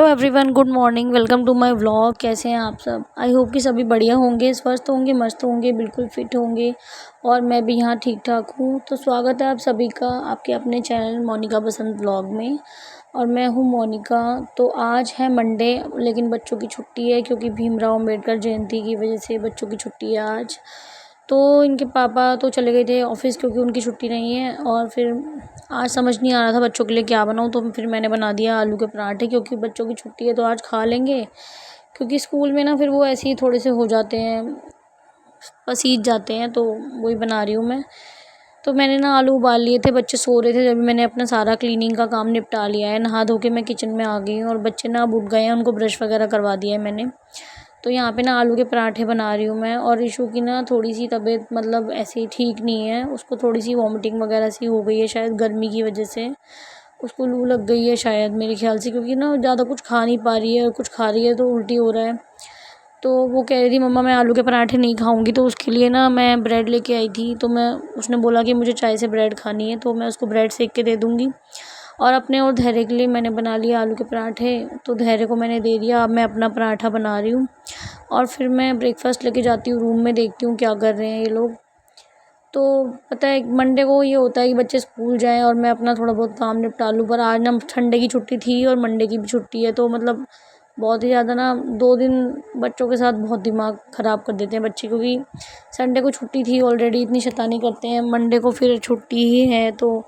Everyone, good morning. Welcome to my vlog. कैसे हैं आप सब? आई होप कि सभी बढ़िया होंगे, स्वस्थ होंगे, मस्त होंगे, बिल्कुल फिट होंगे। और मैं भी यहाँ ठीक ठाक हूँ। तो स्वागत है आप सभी का आपके अपने चैनल मोनिका बसंत व्लॉग में। और मैं हूँ मोनिका। तो आज है मंडे, लेकिन बच्चों की छुट्टी है क्योंकि भीमराव अम्बेडकर जयंती की वजह से बच्चों की छुट्टी है आज। तो इनके पापा तो चले गए थे ऑफिस क्योंकि उनकी छुट्टी नहीं है। और फिर आज समझ नहीं आ रहा था बच्चों के लिए क्या बनाऊँ, तो फिर मैंने बना दिया आलू के पराठे, क्योंकि बच्चों की छुट्टी है तो आज खा लेंगे। क्योंकि स्कूल में ना फिर वो ऐसे ही थोड़े से हो जाते हैं, पसीज जाते हैं, तो वही बना रही हूँ मैं। तो मैंने ना आलू उबाल लिए थे, बच्चे सो रहे थे जब मैंने अपना सारा क्लीनिंग का काम निपटा लिया है। नहा धो के मैं किचन में आ गई हूँ और बच्चे ना अब उठ गए हैं, उनको ब्रश वगैरह करवा दिया है मैंने। तो यहाँ पे ना आलू के पराठे बना रही हूँ मैं। और ईशू की ना थोड़ी सी तबीयत मतलब ऐसे ही ठीक नहीं है, उसको थोड़ी सी वॉमिटिंग वगैरह सी हो गई है, शायद गर्मी की वजह से उसको लू लग गई है शायद, मेरे ख्याल से। क्योंकि ना ज़्यादा कुछ खा नहीं पा रही है, और कुछ खा रही है तो उल्टी हो रहा है। तो वो कह रही थी मम्मा मैं आलू के पराठे नहीं खाऊंगी, तो उसके लिए ना मैं ब्रेड लेके आई थी। तो मैं उसने बोला कि मुझे चाय से ब्रेड खानी है, तो मैं उसको ब्रेड सेक के दे दूँगी। और अपने और धैर्य के लिए मैंने बना लिया आलू के पराठे, तो धैर्य को मैंने दे दिया। अब मैं अपना पराठा बना रही हूँ और फिर मैं ब्रेकफास्ट लेके जाती हूँ रूम में, देखती हूँ क्या कर रहे हैं ये लोग। तो पता है मंडे को ये होता है कि बच्चे स्कूल जाएं और मैं अपना थोड़ा बहुत काम निपटा लूँ। पर आज ना संडे की छुट्टी थी और मंडे की भी छुट्टी है, तो मतलब बहुत ही ज़्यादा ना 2 दिन बच्चों के साथ बहुत दिमाग ख़राब कर देते हैं बच्चे। क्योंकि संडे को छुट्टी थी ऑलरेडी, इतनी शैतानी करते हैं, मंडे को फिर छुट्टी ही है, तो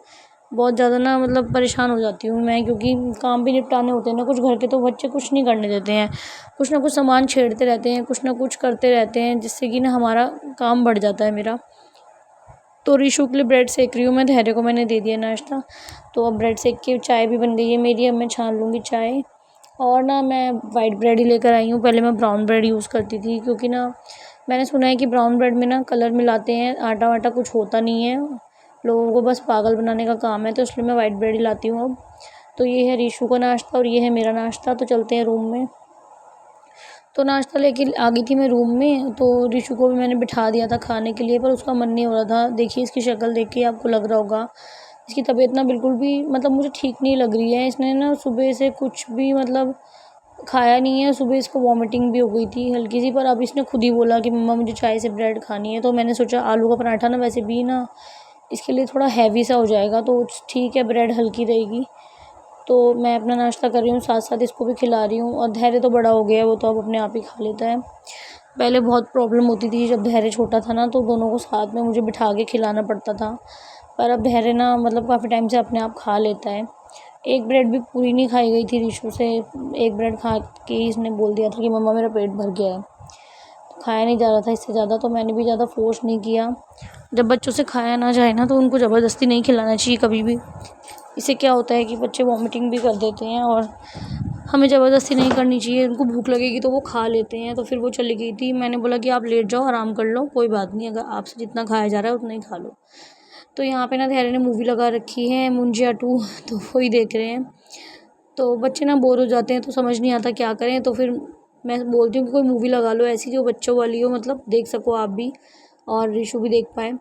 बहुत ज़्यादा ना मतलब परेशान हो जाती हूँ मैं। क्योंकि काम भी निपटाने होते हैं ना कुछ घर के, तो बच्चे कुछ नहीं करने देते हैं। कुछ ना कुछ सामान छेड़ते रहते हैं, कुछ ना कुछ करते रहते हैं, जिससे कि ना हमारा काम बढ़ जाता है मेरा। तो रीशू के लिए ब्रेड सेक रही हूँ मैं, धैर्य को मैंने दे दिया नाश्ता। तो अब ब्रेड सेक के चाय भी बन गई है मेरी, अब मैं छान लूँगी चाय। और ना मैं वाइट ब्रेड ही लेकर आई हूँ, पहले मैं ब्राउन ब्रेड यूज़ करती थी। क्योंकि ना मैंने सुना है कि ब्राउन ब्रेड में ना कलर मिलाते हैं, आटा वाटा कुछ होता नहीं है, लोगों को बस पागल बनाने का काम है। तो इसलिए मैं वाइट ब्रेड ही लाती हूँ अब। तो ये है रीशू का नाश्ता और ये है मेरा नाश्ता। तो चलते हैं रूम में। तो नाश्ता लेके आ गई थी मैं रूम में, तो रीशू को भी मैंने बिठा दिया था खाने के लिए, पर उसका मन नहीं हो रहा था। देखिए इसकी शक्ल देख के आपको लग रहा होगा, इसकी तबीयत ना बिल्कुल भी मतलब मुझे ठीक नहीं लग रही है। इसने ना सुबह से कुछ भी मतलब खाया नहीं है। सुबह इसको वॉमिटिंग भी हो गई थी हल्की सी, पर अब इसने खुद ही बोला कि मम्मा मुझे चाय से ब्रेड खानी है। तो मैंने सोचा आलू का पराठा ना वैसे भी ना इसके लिए थोड़ा हैवी सा हो जाएगा, तो ठीक है ब्रेड हल्की रहेगी। तो मैं अपना नाश्ता कर रही हूँ, साथ साथ इसको भी खिला रही हूँ। और धैर्य तो बड़ा हो गया है, वो तो अब अपने आप ही खा लेता है। पहले बहुत प्रॉब्लम होती थी जब धैर्य छोटा था ना, तो दोनों को साथ में मुझे बिठा के खिलाना पड़ता था। पर अब धैर्य ना मतलब काफ़ी टाइम से अपने आप खा लेता है। एक ब्रेड भी पूरी नहीं खाई गई थी रीशू से, एक ब्रेड खा के ही इसने बोल दिया था कि मम्मा मेरा पेट भर गया है। तो खाया नहीं जा रहा था इससे ज़्यादा, तो मैंने भी ज़्यादा फोर्स नहीं किया। जब बच्चों से खाया ना जाए ना, तो उनको ज़बरदस्ती नहीं खिलाना चाहिए कभी भी। इससे क्या होता है कि बच्चे वॉमिटिंग भी कर देते हैं, और हमें ज़बरदस्ती नहीं करनी चाहिए। उनको भूख लगेगी तो वो खा लेते हैं। तो फिर वो चली गई थी, मैंने बोला कि आप लेट जाओ, आराम कर लो, कोई बात नहीं, अगर आपसे जितना खाया जा रहा है उतना ही खा लो। तो यहाँ पे ना धैर्य ने मूवी लगा रखी है मुंजिया 2, तो वही देख रहे हैं। तो बच्चे ना बोर हो जाते हैं, तो समझ नहीं आता क्या करें। तो फिर मैं बोलती हूँ कि कोई मूवी लगा लो ऐसी जो बच्चों वाली हो, मतलब देख सको आप भी और रीशु भी देख पाए।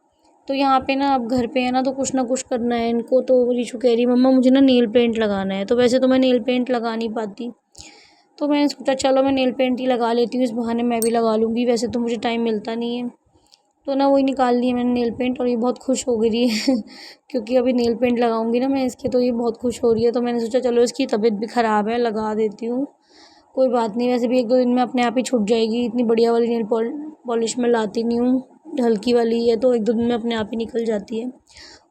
तो यहाँ पे ना अब घर पे है ना, तो कुछ ना कुछ करना है इनको। तो रीशु कह रही मम्मा मुझे ना नेल पेंट लगाना है। तो वैसे तो मैं नेल पेंट लगा नहीं पाती, तो मैंने सोचा चलो मैं नेल पेंट ही लगा लेती हूँ, इस बहाने मैं भी लगा लूँगी। वैसे तो मुझे टाइम मिलता नहीं है। तो ना वही निकाल ली मैंने नेल पेंट, और ये बहुत खुश हो गई है क्योंकि अभी नेल पेंट लगाऊंगी ना मैं इसके, तो ये बहुत खुश हो रही है। तो मैंने सोचा चलो इसकी तबीयत भी ख़राब है, लगा देती हूँ, कोई बात नहीं। वैसे भी 1-2 दिन में अपने आप ही छूट जाएगी, इतनी बढ़िया वाली नेल पॉलिश मैं लाती नहीं हूँ, हल्की वाली है, तो 1-2 दिन में अपने आप ही निकल जाती है।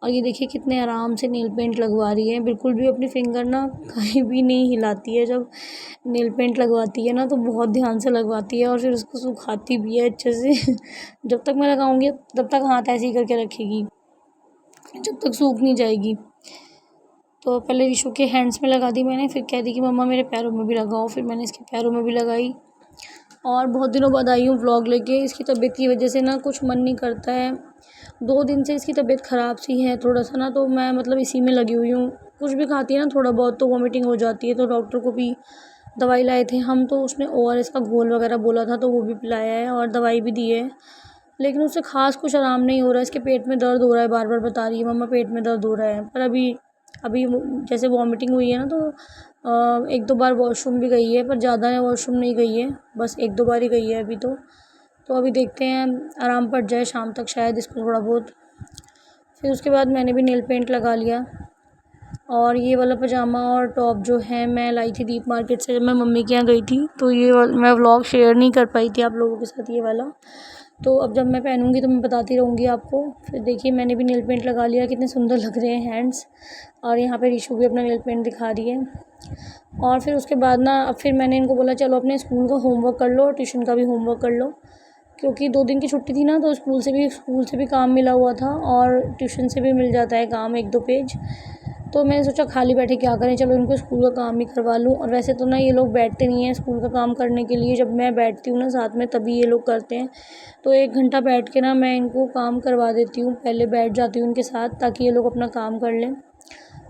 और ये देखिए कितने आराम से नेल पेंट लगवा रही है, बिल्कुल भी अपनी फिंगर ना कहीं भी नहीं हिलाती है। जब नेल पेंट लगवाती है ना तो बहुत ध्यान से लगवाती है, और फिर उसको सुखाती भी है अच्छे से जब तक मैं लगाऊंगी तब तक हाथ ऐसे ही करके रखेगी, जब तक सूख नहीं जाएगी। तो पहले रीशू के हैंड्स में लगा दी मैंने, फिर कह दी कि मम्मा मेरे पैरों में भी लगाओ, फिर मैंने इसके पैरों में भी लगाई। और बहुत दिनों बाद आई हूँ व्लॉग लेके, इसकी तबीयत की वजह से ना कुछ मन नहीं करता है। 2 दिन से इसकी तबीयत ख़राब सी है थोड़ा सा ना, तो मैं मतलब इसी में लगी हुई हूँ। कुछ भी खाती है ना थोड़ा बहुत तो वॉमिटिंग हो जाती है, तो डॉक्टर को भी दवाई लाए थे हम, तो उसने ORS का घोल वगैरह बोला था, तो वो भी पिलाया है और दवाई भी दी है। लेकिन उससे ख़ास कुछ आराम नहीं हो रहा है, इसके पेट में दर्द हो रहा है, बार बार बता रही है मम्मा पेट में दर्द हो रहा है। पर अभी अभी जैसे वॉमिटिंग हुई है ना, तो 1-2 बार वॉशरूम भी गई है, पर ज़्यादा वॉशरूम नहीं गई है, बस 1-2 बार ही गई है अभी तो अभी देखते हैं, आराम पड़ जाए शाम तक शायद इसको थोड़ा बहुत। फिर उसके बाद मैंने भी नेल पेंट लगा लिया। और ये वाला पजामा और टॉप जो है मैं लाई थी दीप मार्केट से, जब मैं मम्मी के यहाँ गई थी, तो मैं व्लॉग शेयर नहीं कर पाई थी आप लोगों के साथ ये वाला। तो अब जब मैं पहनूंगी तो मैं बताती रहूँगी आपको। फिर देखिए मैंने भी नेल पेंट लगा लिया, कितने सुंदर लग रहे हैं हैंड्स। और यहाँ पे रीशू भी अपना नेल पेंट दिखा रही है। और फिर उसके बाद ना, अब फिर मैंने इनको बोला चलो अपने स्कूल का होमवर्क कर लो और ट्यूशन का भी होमवर्क कर लो, क्योंकि 2 दिन की छुट्टी थी ना, तो स्कूल से भी काम मिला हुआ था और ट्यूशन से भी मिल जाता है काम 1-2 पेज। तो मैंने सोचा खाली बैठे क्या करें, चलो इनको स्कूल का काम ही करवा लूँ। और वैसे तो ना ये लोग बैठते नहीं हैं स्कूल का काम करने के लिए, जब मैं बैठती हूँ ना साथ में तभी ये लोग करते हैं। तो 1 घंटा बैठ के ना मैं इनको काम करवा देती हूँ, पहले बैठ जाती हूँ उनके साथ ताकि ये लोग अपना काम कर लें।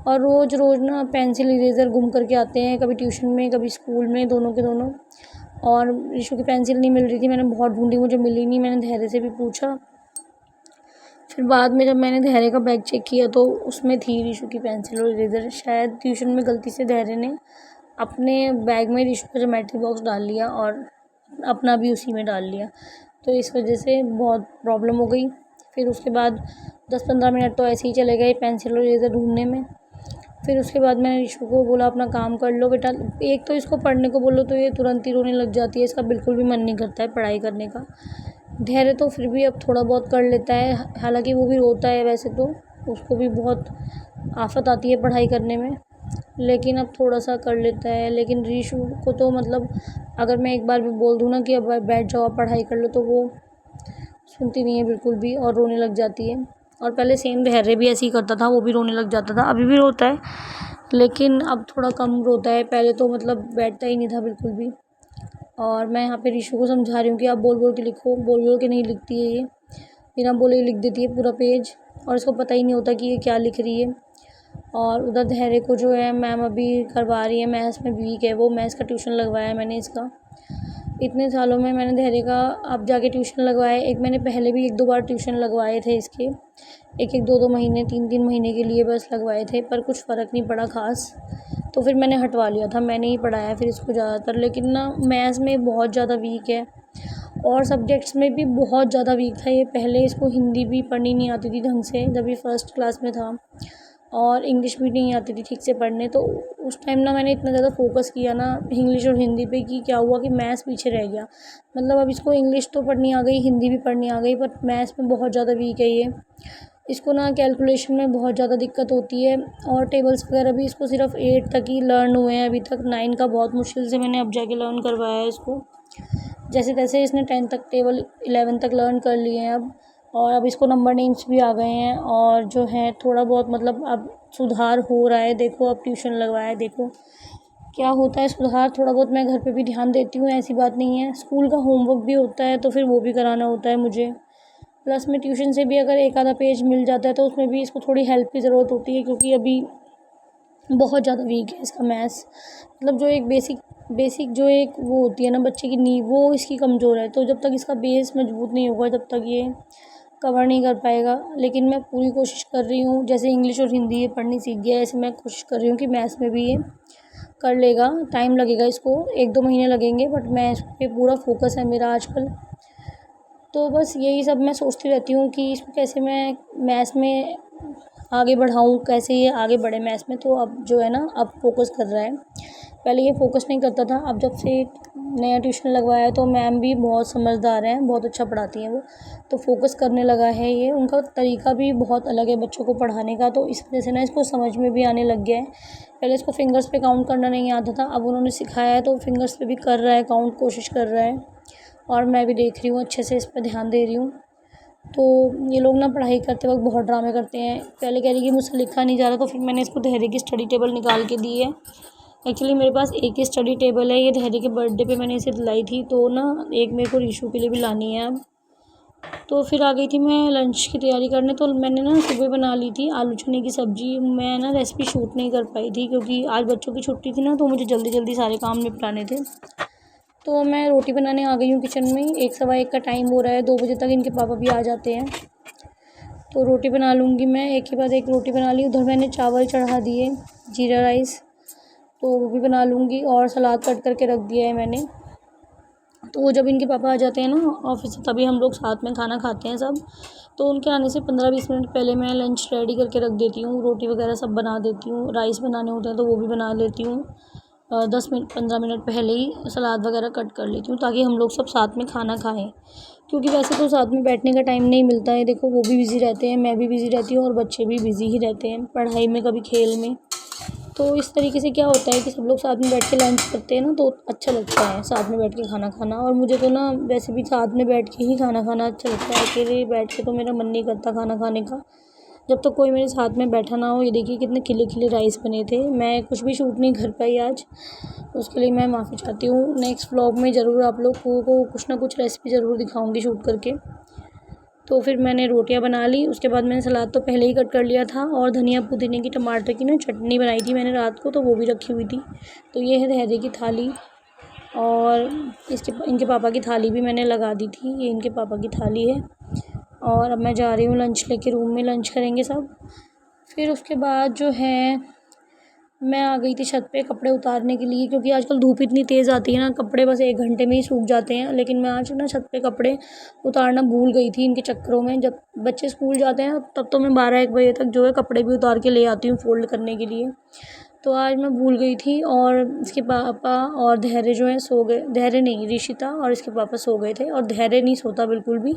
और रोज़ रोज़ ना पेंसिल इरेज़र गुम करके आते हैं, कभी ट्यूशन में कभी स्कूल में, दोनों के दोनों। और ऋषु की पेंसिल नहीं मिल रही थी, मैंने बहुत ढूंढी, मुझे मिली नहीं। मैंने धैर्य से भी पूछा, फिर बाद में जब मैंने धैर्य का बैग चेक किया तो उसमें थी ऋषु की पेंसिल और इरेज़र। शायद ट्यूशन में गलती से धैर्य ने अपने बैग में ऋषु का ज्योमेट्री बॉक्स डाल लिया और अपना भी उसी में डाल लिया, तो इस वजह से बहुत प्रॉब्लम हो गई। फिर उसके बाद 10-15 मिनट तो ऐसे ही चले गए पेंसिल और इरेज़र ढूंढने में। फिर उसके बाद मैंने ऋषु को बोला अपना काम कर लो बेटा। एक तो इसको पढ़ने को बोलो तो ये तुरंत ही रोने लग जाती है, इसका बिल्कुल भी मन नहीं करता है पढ़ाई करने का। धैर्य तो फिर भी अब थोड़ा बहुत कर लेता है, हालांकि वो भी रोता है वैसे तो, उसको भी बहुत आफत आती है पढ़ाई करने में, लेकिन अब थोड़ा सा कर लेता है। लेकिन ऋषु को तो मतलब अगर मैं एक बार भी बोल दूँ ना कि अब बैठ जाओ आप पढ़ाई कर लो, तो वो सुनती नहीं है बिल्कुल भी और रोने लग जाती है। और पहले सेम धैर्य भी ऐसे ही करता था, वो भी रोने लग जाता था, अभी भी रोता है लेकिन अब थोड़ा कम रोता है। पहले तो मतलब बैठता ही नहीं था बिल्कुल भी। और मैं यहाँ पे ऋषु को समझा रही हूँ कि आप बोल बोल के लिखो, बोल बोल के नहीं लिखती है ये, बिना बोले लिख देती है पूरा पेज, और इसको पता ही नहीं होता कि ये क्या लिख रही है। और उधर धैर्य को जो है मैम अभी करवा रही है, मैथ्स में वीक है वो, मैथ्स का ट्यूशन लगवाया है मैंने इसका। इतने सालों में मैंने धैर्य का अब जाके ट्यूशन लगवाया। एक मैंने पहले भी 1-2 बार ट्यूशन लगवाए थे इसके, 1-1, 2-2 महीने, 3-3 महीने के लिए बस लगवाए थे, पर कुछ फ़र्क नहीं पड़ा ख़ास, तो फिर मैंने हटवा लिया था। मैंने ही पढ़ाया फिर इसको ज़्यादातर, लेकिन ना मैथ्स में बहुत ज़्यादा वीक है और सब्जेक्ट्स में भी बहुत ज़्यादा वीक था ये। पहले इसको हिंदी भी पढ़नी नहीं आती थी ढंग से जब ये फर्स्ट क्लास में था, और इंग्लिश भी नहीं आती थी ठीक से पढ़ने। तो उस टाइम ना मैंने इतना ज़्यादा फोकस किया ना इंग्लिश और हिंदी पे कि क्या हुआ कि मैथ्स पीछे रह गया। मतलब अब इसको इंग्लिश तो पढ़नी आ गई, हिंदी भी पढ़नी आ गई, बट मैथ्स में बहुत ज़्यादा वीक है ये। इसको ना कैलकुलेशन में बहुत ज़्यादा दिक्कत होती है, और टेबल्स वगैरह भी इसको सिर्फ 8 तक ही लर्न हुए हैं अभी तक। 9 का बहुत मुश्किल से मैंने अब जाके लर्न करवाया है इसको। जैसे तैसे इसने 10 तक टेबल 11 तक लर्न कर लिए हैं अब, और अब इसको नंबर नेम्स भी आ गए हैं, और जो है थोड़ा बहुत मतलब अब सुधार हो रहा है। देखो अब ट्यूशन लगवाया है, देखो क्या होता है सुधार। थोड़ा बहुत मैं घर पे भी ध्यान देती हूँ, ऐसी बात नहीं है। स्कूल का होमवर्क भी होता है तो फिर वो भी कराना होता है मुझे, प्लस में ट्यूशन से भी अगर एक आधा पेज मिल जाता है तो उसमें भी इसको थोड़ी हेल्प की ज़रूरत होती है, क्योंकि अभी बहुत ज़्यादा वीक है इसका मैथ्स। मतलब जो एक बेसिक जो एक वो होती है ना बच्चे की नींव, वो इसकी कमज़ोर है। तो जब तक इसका बेस मजबूत नहीं होगा तब तक ये कवर नहीं कर पाएगा। लेकिन मैं पूरी कोशिश कर रही हूँ, जैसे इंग्लिश और हिंदी ये पढ़नी सीख गया है, ऐसे मैं कोशिश कर रही हूँ कि मैथ्स में भी ये कर लेगा। टाइम लगेगा इसको, 1-2 महीने लगेंगे, बट मैं इस पर पूरा फोकस है मेरा आजकल। तो बस यही सब मैं सोचती रहती हूँ कि इसको कैसे मैं मैथ्स में आगे बढ़ाऊँ, कैसे ये आगे बढ़े मैथ्स में। तो अब जो है ना अब फोकस कर रहा है, पहले ये फोकस नहीं करता था। अब जब से नया ट्यूशन लगवाया है तो मैम भी बहुत समझदार हैं, बहुत अच्छा पढ़ाती हैं वो, तो फोकस करने लगा है ये। उनका तरीका भी बहुत अलग है बच्चों को पढ़ाने का, तो इस वजह से ना इसको समझ में भी आने लग गया है। पहले इसको फिंगर्स पे काउंट करना नहीं आता था, अब उन्होंने सिखाया है तो फिंगर्स पे भी कर रहा है काउंट, कोशिश कर रहा है। और मैं भी देख रही हूँ, अच्छे से इस पर ध्यान दे रही हूँ। तो ये लोग ना पढ़ाई करते वक्त बहुत ड्रामे करते हैं। पहले कह रही कि मुझसे लिखा नहीं जा रहा, तो फिर मैंने इसको धैर्य की स्टडी टेबल निकाल के दी है। एक्चुअली मेरे पास एक ही स्टडी टेबल है, ये धैर्य के बर्थडे पे मैंने इसे दिलाई थी, तो ना एक मेरे को ऋषु के लिए भी लानी है अब। तो फिर आ गई थी मैं लंच की तैयारी करने, तो मैंने ना सुबह बना ली थी आलू चने की सब्ज़ी। मैं ना रेसिपी शूट नहीं कर पाई थी क्योंकि आज बच्चों की छुट्टी थी ना, तो मुझे जल्दी जल्दी सारे काम निपटाने थे। तो मैं रोटी बनाने आ गई हूँ किचन में। 1 सवा 1 का टाइम हो रहा है, 2 बजे तक इनके पापा भी आ जाते हैं। तो रोटी बना लूँगी मैं, एक के बाद एक रोटी बना ली। उधर मैंने चावल चढ़ा दिए, जीरा राइस, तो वो भी बना लूँगी। और सलाद कट करके रख दिया है मैंने। तो वो जब इनके पापा आ जाते हैं ना ऑफिस से, तभी हम लोग साथ में खाना खाते हैं सब। तो उनके आने से 15-20 मिनट पहले मैं लंच रेडी करके रख देती हूँ, रोटी वगैरह सब बना देती हूँ। राइस बनाने होते हैं तो वो भी बना लेती हूँ। 10-15 मिनट पहले ही सलाद वगैरह कट कर लेती हूँ, ताकि हम लोग सब साथ में खाना खाएं। क्योंकि वैसे तो साथ में बैठने का टाइम नहीं मिलता है। देखो, वो भी बिज़ी रहते हैं, मैं भी बिज़ी रहती हूँ, और बच्चे भी बिज़ी ही रहते हैं पढ़ाई में, कभी खेल में। तो इस तरीके से क्या होता है कि सब लोग साथ में बैठ के लंच करते हैं ना, तो अच्छा लगता है साथ में बैठ के खाना खाना। और मुझे तो ना वैसे भी साथ में बैठ के ही खाना खाना अच्छा लगता है। अकेले बैठ के तो मेरा मन नहीं करता खाना खाने का, जब तक कोई मेरे साथ में बैठा ना हो। ये देखिए कितने खिले खिले राइस बने थे। मैं कुछ भी शूट नहीं कर पाई आज, उसके लिए मैं माफ़ी चाहती हूँ। नेक्स्ट व्लॉग में ज़रूर आप लोग को कुछ ना कुछ रेसिपी ज़रूर दिखाऊँगी शूट करके। तो फिर मैंने रोटियां बना ली। उसके बाद मैंने सलाद तो पहले ही कट कर लिया था, और धनिया पुदीने की टमाटर की ना चटनी बनाई थी मैंने रात को, तो वो भी रखी हुई थी। तो ये है धैर्य की थाली। और इनके पापा की थाली भी मैंने लगा दी थी। ये इनके पापा की थाली है। और अब मैं जा रही हूँ लंच लेके, रूम में लंच करेंगे सब। फिर उसके बाद जो है, मैं आ गई थी छत पे कपड़े उतारने के लिए, क्योंकि आजकल धूप इतनी तेज़ आती है ना, कपड़े बस 1 घंटे में ही सूख जाते हैं। लेकिन मैं आज ना छत पे कपड़े उतारना भूल गई थी इनके चक्करों में। जब बच्चे स्कूल जाते हैं तब तो मैं 12-1 बजे तक जो है कपड़े भी उतार के ले आती हूँ फ़ोल्ड करने के लिए। तो आज मैं भूल गई थी, और इसके पापा और धैर्य जो है सो गए। धैर्य नहीं, ऋषिता और इसके पापा सो गए थे, और धैर्य नहीं सोता बिल्कुल भी।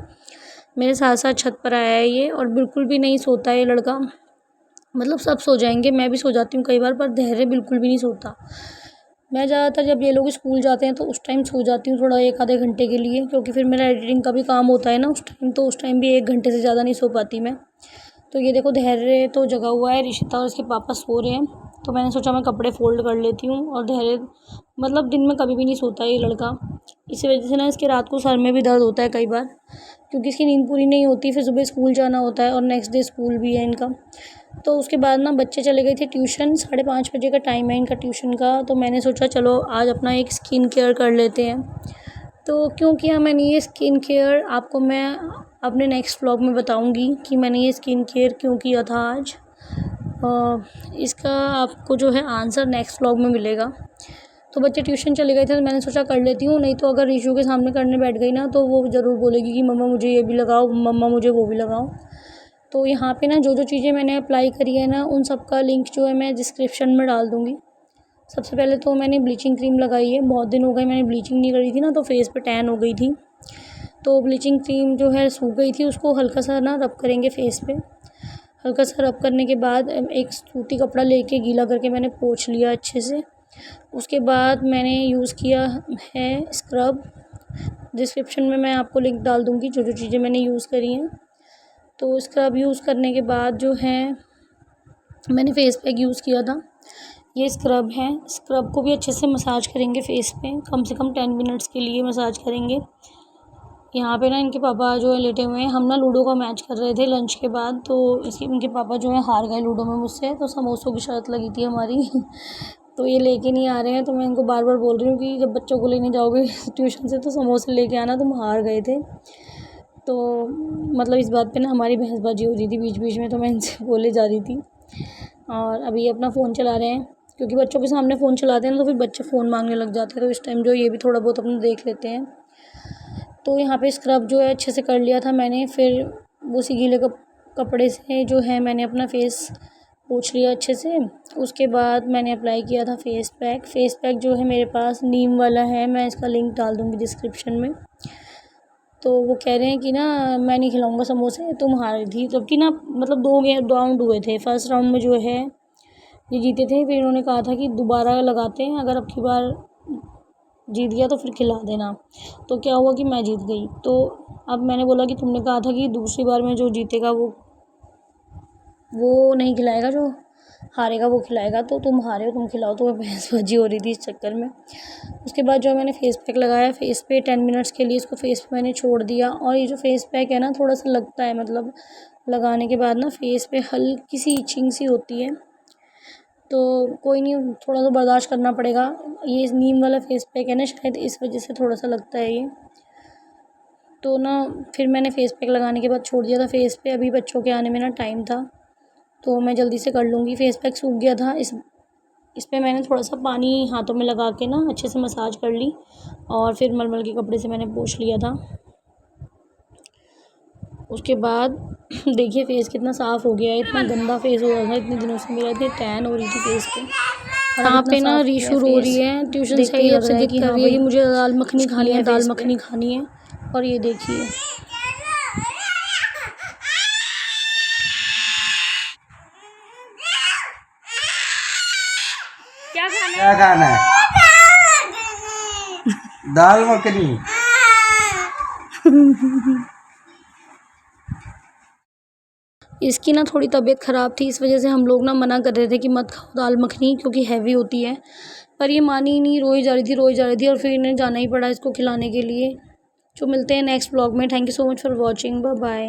मेरे साथ साथ छत पर आया है ये, और बिल्कुल भी नहीं सोता है ये लड़का। मतलब सब सो जाएंगे, मैं भी सो जाती हूँ कई बार, पर धैर्य बिल्कुल भी नहीं सोता। मैं ज़्यादातर जब ये लोग स्कूल जाते हैं तो उस टाइम सो जाती हूँ थोड़ा 1 आधे घंटे के लिए, क्योंकि फिर मेरा एडिटिंग का भी काम होता है ना उस टाइम। तो उस टाइम भी 1 घंटे से ज़्यादा नहीं सो पाती मैं। तो ये देखो, धैर्य तो जगा हुआ है, ऋषिता और इसके पापा सो रहे हैं। तो मैंने सोचा मैं कपड़े फ़ोल्ड कर लेती हूँ। और धैर्य मतलब दिन में कभी भी नहीं सोता है ये लड़का। इसी वजह से ना इसके रात को सर में भी दर्द होता है कई बार, क्योंकि इसकी नींद पूरी नहीं होती। फिर सुबह स्कूल जाना होता है, और नेक्स्ट डे स्कूल भी है इनका। तो उसके बाद ना बच्चे चले गए थे ट्यूशन। 5:30 बजे का टाइम है इनका ट्यूशन का। तो मैंने सोचा चलो आज अपना एक स्किन केयर कर लेते हैं। तो क्यों किया मैंने ये स्किन केयर, आपको मैं अपने नेक्स्ट व्लॉग में बताऊंगी कि मैंने ये स्किन केयर क्यों किया था आज। इसका आपको जो है आंसर नेक्स्ट व्लॉग में मिलेगा। तो बच्चे ट्यूशन चले गए थे, तो मैंने सोचा कर लेती हूँ। नहीं तो अगर रीशू के सामने करने बैठ गई ना, तो वो ज़रूर बोलेगी कि मम्मा मुझे ये भी लगाओ, मम्मा मुझे वो भी लगाओ। तो यहाँ पे ना जो जो चीज़ें मैंने अप्लाई करी है ना, उन सब का लिंक जो है मैं डिस्क्रिप्शन में डाल दूँगी। सबसे पहले तो मैंने ब्लीचिंग क्रीम लगाई है। बहुत दिन हो गए मैंने ब्लीचिंग नहीं करी थी ना, तो फेस पे टैन हो गई थी। तो ब्लीचिंग क्रीम जो है सूख गई थी, उसको हल्का सा ना रब करेंगे फेस पे। हल्का सा रब करने के बाद एक सूती कपड़ा लेके गीला करके मैंने पोंछ लिया अच्छे से। उसके बाद मैंने यूज़ किया है स्क्रब। डिस्क्रिप्शन में मैं आपको लिंक डाल दूँगी जो जो चीज़ें मैंने यूज़ करी हैं। तो स्क्रब यूज़ करने के बाद जो है, मैंने फ़ेस पैक यूज़ किया था। ये स्क्रब है। स्क्रब को भी अच्छे से मसाज करेंगे फ़ेस पे, कम से कम 10 मिनट्स के लिए मसाज करेंगे। यहाँ पे ना इनके पापा जो है लेटे हुए हैं। हम ना लूडो का मैच कर रहे थे लंच के बाद, तो इनके पापा जो है हार गए लूडो में मुझसे। तो समोसों की शर्त लगी थी हमारी तो ये लेके नहीं आ रहे हैं। तो मैं इनको बार बार बोल रही हूँ कि जब बच्चों को लेने जाओगे ट्यूशन से तो समोसे लेके आना, तुम हार गए थे। तो मतलब इस बात पे ना हमारी बहसबाजी हो रही थी बीच बीच में, तो मैं इनसे बोले जा रही थी। और अभी ये अपना फ़ोन चला रहे हैं, क्योंकि बच्चों के सामने फ़ोन चलाते हैं ना, तो फिर बच्चे फ़ोन मांगने लग जाते हैं। तो इस टाइम जो ये भी थोड़ा बहुत अपना देख लेते हैं। तो यहाँ पे स्क्रब जो है अच्छे से कर लिया था मैंने। फिर उसी गीले कपड़े से जो है मैंने अपना फेस पोंछ लिया अच्छे से। उसके बाद मैंने अप्लाई किया था फ़ेस पैक। फ़ेस पैक जो है मेरे पास नीम वाला है, मैं इसका लिंक डाल दूँगी डिस्क्रिप्शन में। तो वो कह रहे हैं कि ना मैं नहीं खिलाऊँगा समोसे, तुम हारी थी। जबकि ना मतलब 2 राउंड हुए थे। फर्स्ट राउंड में जो है ये जीते थे। फिर इन्होंने कहा था कि दोबारा लगाते हैं, अगर अब की बार जीत गया तो फिर खिला देना। तो क्या हुआ कि मैं जीत गई। तो अब मैंने बोला कि तुमने कहा था कि दूसरी बार में जो जीतेगा वो नहीं खिलाएगा, जो हारेगा वो खिलाएगा। तो तुम हारे हो, तुम खिलाओ। तो बहसबाजी हो रही थी इस चक्कर में। उसके बाद जो मैंने फ़ेस पैक लगाया, फ़ेस पे 10 मिनट्स के लिए इसको फ़ेस पे मैंने छोड़ दिया। और ये जो फ़ेस पैक है ना, थोड़ा सा लगता है, मतलब लगाने के बाद ना फ़ेस पे हल्की सी इचिंग सी होती है। तो कोई नहीं, थोड़ा सा बर्दाश्त करना पड़ेगा। ये नीम वाला फ़ेस पैक है ना, शायद इस वजह से थोड़ा सा लगता है ये। तो ना फिर मैंने फेस पैक लगाने के बाद छोड़ दिया था फेस पे। अभी बच्चों के आने में ना टाइम था, तो मैं जल्दी से कर लूँगी। फेस पैक सूख गया था, इस पे मैंने थोड़ा सा पानी हाथों में लगा के ना अच्छे से मसाज कर ली और फिर मलमल के कपड़े से मैंने पोंछ लिया था। उसके बाद देखिए फेस कितना साफ़ हो गया है। इतना गंदा फेस हो रहा था इतने दिनों से मेरा, इतनी टैन हो रही थी फेस पे। और यहाँ पे ना रीशू रो रही है ट्यूशन से आई, अब से जिद कर रही है कि मुझे दाल मखनी खानी है, दाल मखनी खानी है। और ये देखिए क्या खाना है? दाल मखनी। इसकी ना थोड़ी तबीयत ख़राब थी, इस वजह से हम लोग ना मना कर रहे थे कि मत खाओ दाल मखनी क्योंकि हैवी होती है, पर ये मानी ही नहीं, रोई जा रही थी और फिर इन्हें जाना ही पड़ा इसको खिलाने के लिए। जो मिलते हैं नेक्स्ट व्लॉग में। Thank you so much for watching, bye bye.